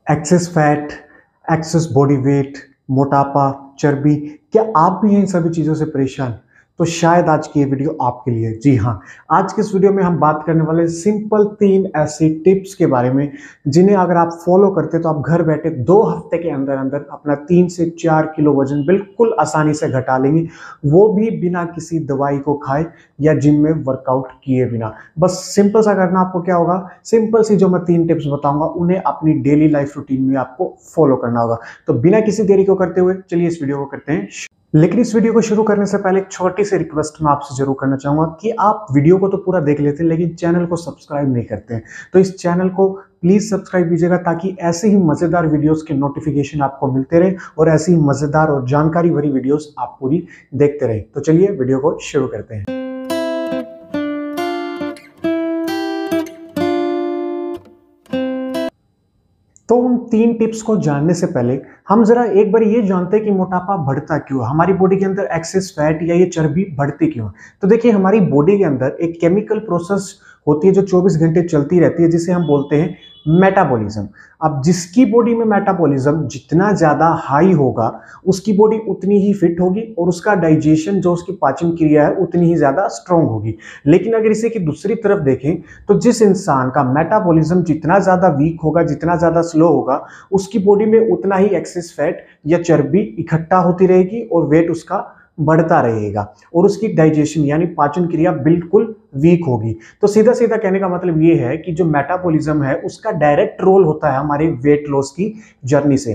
Access fat, access body weight, मोटापा, चर्बी, क्या आप भी हैं इन सभी चीज़ों से परेशान? तो शायद आज की ये वीडियो आपके लिए है। जी हाँ, आज की इस वीडियो में हम बात करने वाले सिंपल 3 ऐसी टिप्स के बारे में जिन्हें अगर आप फॉलो करते तो आप घर बैठे 2 हफ्ते के अंदर अंदर अपना 3 से 4 किलो वजन बिल्कुल आसानी से घटा लेंगे, वो भी बिना किसी दवाई को खाए या जिम में वर्कआउट किए बिना। बस सिंपल सा करना आपको क्या होगा, सिंपल सी जो मैं 3 टिप्स बताऊंगा उन्हें अपनी डेली लाइफ रूटीन में आपको फॉलो करना होगा। तो बिना किसी देरी को करते हुए चलिए इस वीडियो को करते हैं। लेकिन इस वीडियो को शुरू करने से पहले एक छोटी सी रिक्वेस्ट मैं आपसे जरूर करना चाहूंगा कि आप वीडियो को तो पूरा देख लेते हैं लेकिन चैनल को सब्सक्राइब नहीं करते हैं, तो इस चैनल को प्लीज सब्सक्राइब कीजिएगा ताकि ऐसे ही मजेदार वीडियोस के नोटिफिकेशन आपको मिलते रहे और ऐसी ही मजेदार और जानकारी भरी वीडियोस आप पूरी देखते रहे। तो चलिए वीडियो को शुरू करते हैं। तो उन 3 टिप्स को जानने से पहले हम जरा एक बार ये जानते हैं कि मोटापा बढ़ता क्यों है, हमारी बॉडी के अंदर एक्सेस फैट या ये चर्बी बढ़ती क्यों है। तो देखिए, हमारी बॉडी के अंदर एक केमिकल प्रोसेस होती है जो 24 घंटे चलती रहती है, जिसे हम बोलते हैं मेटाबॉलिज्म। अब जिसकी बॉडी में मेटाबॉलिज्म जितना ज्यादा हाई होगा उसकी बॉडी उतनी ही फिट होगी और उसका डाइजेशन, जो उसकी पाचन क्रिया है, उतनी ही ज्यादा स्ट्रांग होगी। लेकिन अगर इसे की दूसरी तरफ देखें तो जिस इंसान का मेटाबॉलिज्म जितना ज्यादा वीक होगा, जितना ज्यादा स्लो होगा, उसकी बॉडी में उतना ही एक्सेस फैट या चर्बी इकट्ठा होती रहेगी और वेट उसका बढ़ता रहेगा और उसकी डाइजेशन यानी पाचन क्रिया बिल्कुल वीक होगी। तो सीधा सीधा कहने का मतलब ये है कि जो मेटाबॉलिज्म है उसका डायरेक्ट रोल होता है हमारे वेट लॉस की जर्नी से।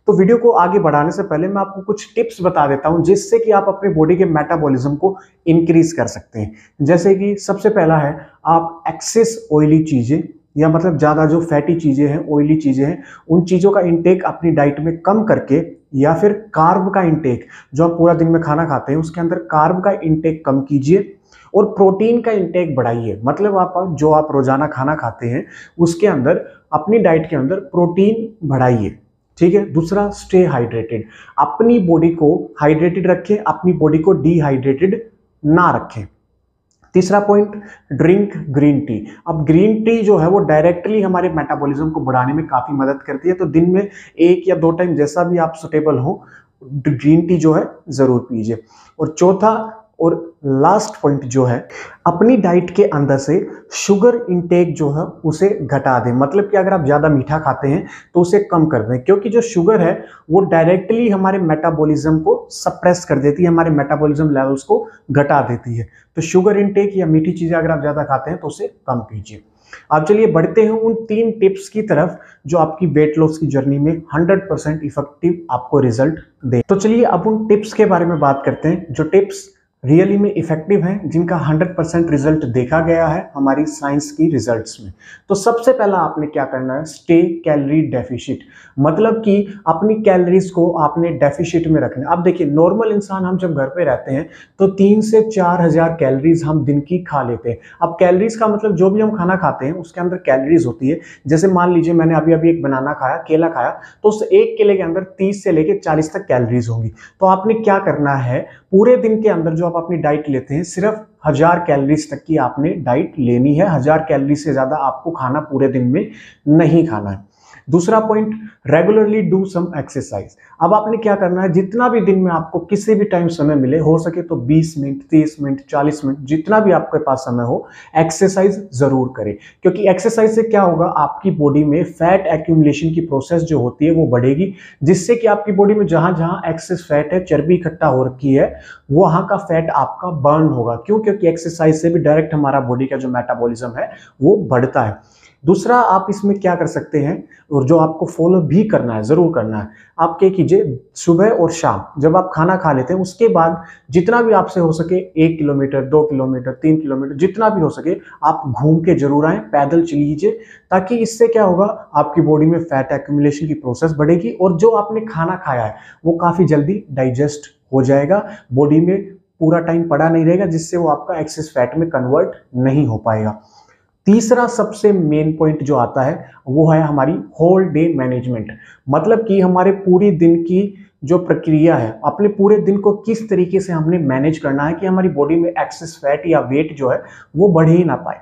तो वीडियो को आगे बढ़ाने से पहले मैं आपको कुछ टिप्स बता देता हूं जिससे कि आप अपनी बॉडी के मेटाबॉलिज्म को इंक्रीज कर सकते हैं। जैसे कि सबसे पहला है, आप एक्सेस ऑयली चीजें या मतलब ज्यादा जो फैटी चीजें हैं, ऑयली चीजें हैं, उन चीजों का इंटेक अपनी डाइट में कम करके या फिर कार्ब का इंटेक, जो आप पूरा दिन में खाना खाते हैं उसके अंदर कार्ब का इंटेक कम कीजिए और प्रोटीन का इंटेक बढ़ाइए। मतलब आप जो आप रोजाना खाना खाते हैं उसके अंदर, अपनी डाइट के अंदर प्रोटीन बढ़ाइए। ठीक है। दूसरा, स्टे हाइड्रेटेड। अपनी बॉडी को हाइड्रेटेड रखें, अपनी बॉडी को डिहाइड्रेटेड ना रखें। तीसरा पॉइंट, ड्रिंक ग्रीन टी। अब ग्रीन टी जो है वो डायरेक्टली हमारे मेटाबॉलिज्म को बढ़ाने में काफी मदद करती है, तो दिन में 1 या 2 टाइम जैसा भी आप सुटेबल हो, ग्रीन टी जो है जरूर पीजिए। और चौथा और लास्ट पॉइंट जो है, अपनी डाइट के अंदर से शुगर इंटेक जो है उसे घटा दें। मतलब कि अगर आप ज्यादा मीठा खाते हैं तो उसे कम कर दें, क्योंकि जो शुगर है वो डायरेक्टली हमारे मेटाबॉलिज्म को सप्रेस कर देती है, हमारे मेटाबॉलिज्म लेवल्स को घटा देती है। तो शुगर इंटेक या मीठी चीजें अगर आप ज्यादा खाते हैं तो उसे कम कीजिए। अब चलिए बढ़ते हैं उन 3 टिप्स की तरफ जो आपकी वेट लॉस की जर्नी में 100% इफेक्टिव आपको रिजल्ट दे। तो चलिए अब उन टिप्स के बारे में बात करते हैं जो टिप्स रियली में इफेक्टिव हैं, जिनका 100% रिजल्ट देखा गया है हमारी साइंस की रिजल्ट्स में। तो सबसे पहला आपने क्या करना है, स्टे कैलोरी डेफिशिट। मतलब कि अपनी कैलोरीज को आपने डेफिशिट में रखना। अब देखिए, नॉर्मल इंसान हम जब घर पे रहते हैं तो 3 से 4 हजार कैलोरीज हम दिन की खा लेते हैं। अब कैलोरीज का मतलब जो भी हम खाना खाते हैं उसके अंदर कैलोरीज होती है। जैसे मान लीजिए मैंने अभी अभी एक बनाना खाया, केला खाया, तो उस एक केले के अंदर 30 से लेकर 40 तक कैलोरीज होंगी। तो आपने क्या करना है, पूरे दिन के अंदर जो आप अपनी डाइट लेते हैं सिर्फ 1000 कैलोरीज तक की आपने डाइट लेनी है। 1000 कैलोरी से ज्यादा आपको खाना पूरे दिन में नहीं खाना है। दूसरा point, regularly do some exercise. अब आपने क्या करना है, जितना भी दिन में आपको किसी भी टाइम समय मिले, हो सके तो 20 मिनट, 30 मिनट, 40 मिनट, जितना भी आपके पास समय हो, एक्सरसाइज जरूर करें। क्योंकि एक्सरसाइज से क्या होगा, आपकी बॉडी में फैट एक्यूमुलेशन की प्रोसेस जो होती है वो बढ़ेगी, जिससे कि आपकी बॉडी में जहां जहां एक्सेस फैट है, चर्बी इकट्ठा हो रखी है, वहां का फैट आपका बर्न होगा। क्यों? क्योंकि एक्सरसाइज से भी डायरेक्ट हमारा बॉडी का जो मेटाबॉलिज्म है वो बढ़ता है। दूसरा, आप इसमें क्या कर सकते हैं और जो आपको फॉलो भी करना है, जरूर करना है, आप क्या कीजिए, सुबह और शाम जब आप खाना खा लेते हैं उसके बाद जितना भी आपसे हो सके 1 किलोमीटर, 2 किलोमीटर, 3 किलोमीटर, जितना भी हो सके आप घूम के जरूर आए, पैदल चलिए, ताकि इससे क्या होगा, आपकी बॉडी में फैट एक्यूमुलेशन की प्रोसेस बढ़ेगी और जो आपने खाना खाया है वो काफी जल्दी डाइजेस्ट हो जाएगा, बॉडी में पूरा टाइम पड़ा नहीं रहेगा, जिससे वो आपका एक्सेस फैट में कन्वर्ट नहीं हो पाएगा। तीसरा सबसे मेन पॉइंट जो आता है वो है हमारी होल डे मैनेजमेंट। मतलब कि हमारे पूरी दिन की जो प्रक्रिया है, अपने पूरे दिन को किस तरीके से हमने मैनेज करना है कि हमारी बॉडी में एक्सेस फैट या वेट जो है वो बढ़ ही ना पाए।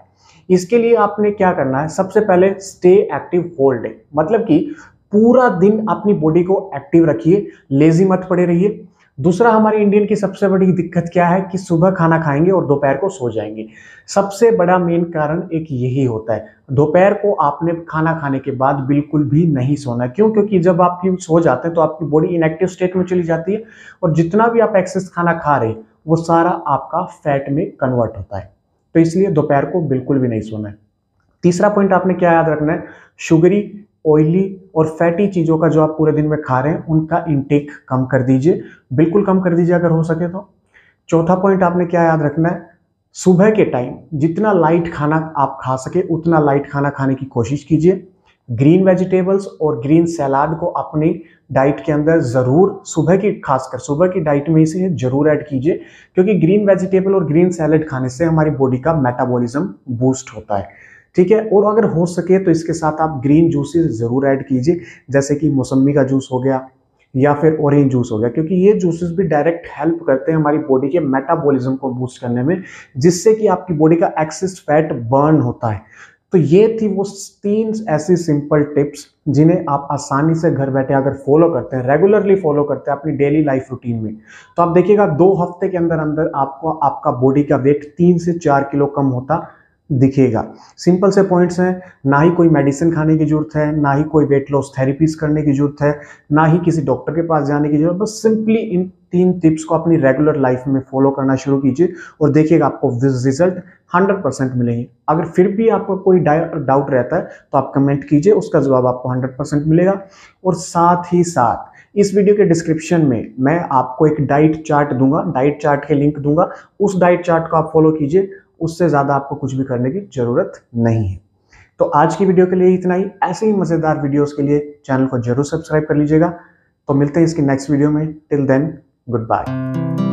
इसके लिए आपने क्या करना है, सबसे पहले स्टे एक्टिव होल डे। मतलब कि पूरा दिन अपनी बॉडी को एक्टिव रखिए, लेजी मत पड़े रहिए। दूसरा, हमारे इंडियन की सबसे बड़ी दिक्कत क्या है कि सुबह खाना खाएंगे और दोपहर को सो जाएंगे। सबसे बड़ा मेन कारण एक यही होता है। दोपहर को आपने खाना खाने के बाद बिल्कुल भी नहीं सोना। क्यों? क्योंकि जब आप सो जाते हैं तो आपकी बॉडी इनएक्टिव स्टेट में चली जाती है और जितना भी आप एक्सेस खाना खा रहे हैं वो सारा आपका फैट में कन्वर्ट होता है। तो इसलिए दोपहर को बिल्कुल भी नहीं सोना है। तीसरा पॉइंट आपने क्या याद रखना है, शुगरी, ऑयली और फैटी चीजों का जो आप पूरे दिन में खा रहे हैं उनका इंटेक कम कर दीजिए, बिल्कुल कम कर दीजिए अगर हो सके तो। चौथा पॉइंट आपने क्या याद रखना है, सुबह के टाइम जितना लाइट खाना आप खा सके उतना लाइट खाना खाने की कोशिश कीजिए। ग्रीन वेजिटेबल्स और ग्रीन सलाद को अपनी डाइट के अंदर जरूर सुबह की, खासकर सुबह की डाइट में इसे जरूर ऐड कीजिए, क्योंकि ग्रीन वेजिटेबल और ग्रीन सैलेड खाने से हमारी बॉडी का मेटाबॉलिज्म बूस्ट होता है। ठीक है, और अगर हो सके तो इसके साथ आप ग्रीन जूसेस जरूर ऐड कीजिए, जैसे कि मौसम्मी का जूस हो गया या फिर ऑरेंज जूस हो गया, क्योंकि ये जूसेस भी डायरेक्ट हेल्प करते हैं हमारी बॉडी के मेटाबॉलिज्म को बूस्ट करने में, जिससे कि आपकी बॉडी का एक्सेस फैट बर्न होता है। तो ये थी वो 3 ऐसी सिंपल टिप्स जिन्हें आप आसानी से घर बैठे अगर फॉलो करते हैं, रेगुलरली फॉलो करते हैं अपनी डेली लाइफ रूटीन में, तो आप देखिएगा 2 हफ्ते के अंदर अंदर आपको आपका बॉडी का वेट 3 से 4 किलो कम होता दिखेगा। सिंपल से पॉइंट्स हैं, ना ही कोई मेडिसिन खाने की जरूरत है, ना ही कोई वेट लॉस थेरेपीज करने की जरूरत है, ना ही किसी डॉक्टर के पास जाने की जरूरत। बस सिंपली इन 3 टिप्स को अपनी रेगुलर लाइफ में फॉलो करना शुरू कीजिए और देखिएगा आपको रिजल्ट 100% मिलेंगे। अगर फिर भी आपको कोई डाउट रहता है तो आप कमेंट कीजिए, उसका जवाब आपको 100% मिलेगा। और साथ ही साथ इस वीडियो के डिस्क्रिप्शन में मैं आपको एक डाइट चार्ट दूंगा, डाइट चार्ट के लिंक दूंगा, उस डाइट चार्ट को आप फॉलो कीजिए, उससे ज़्यादा आपको कुछ भी करने की ज़रूरत नहीं है। तो आज की वीडियो के लिए इतना ही। ऐसे ही मज़ेदार वीडियोस के लिए चैनल को जरूर सब्सक्राइब कर लीजिएगा। तो मिलते हैं इसकी नेक्स्ट वीडियो में। Till then, good bye.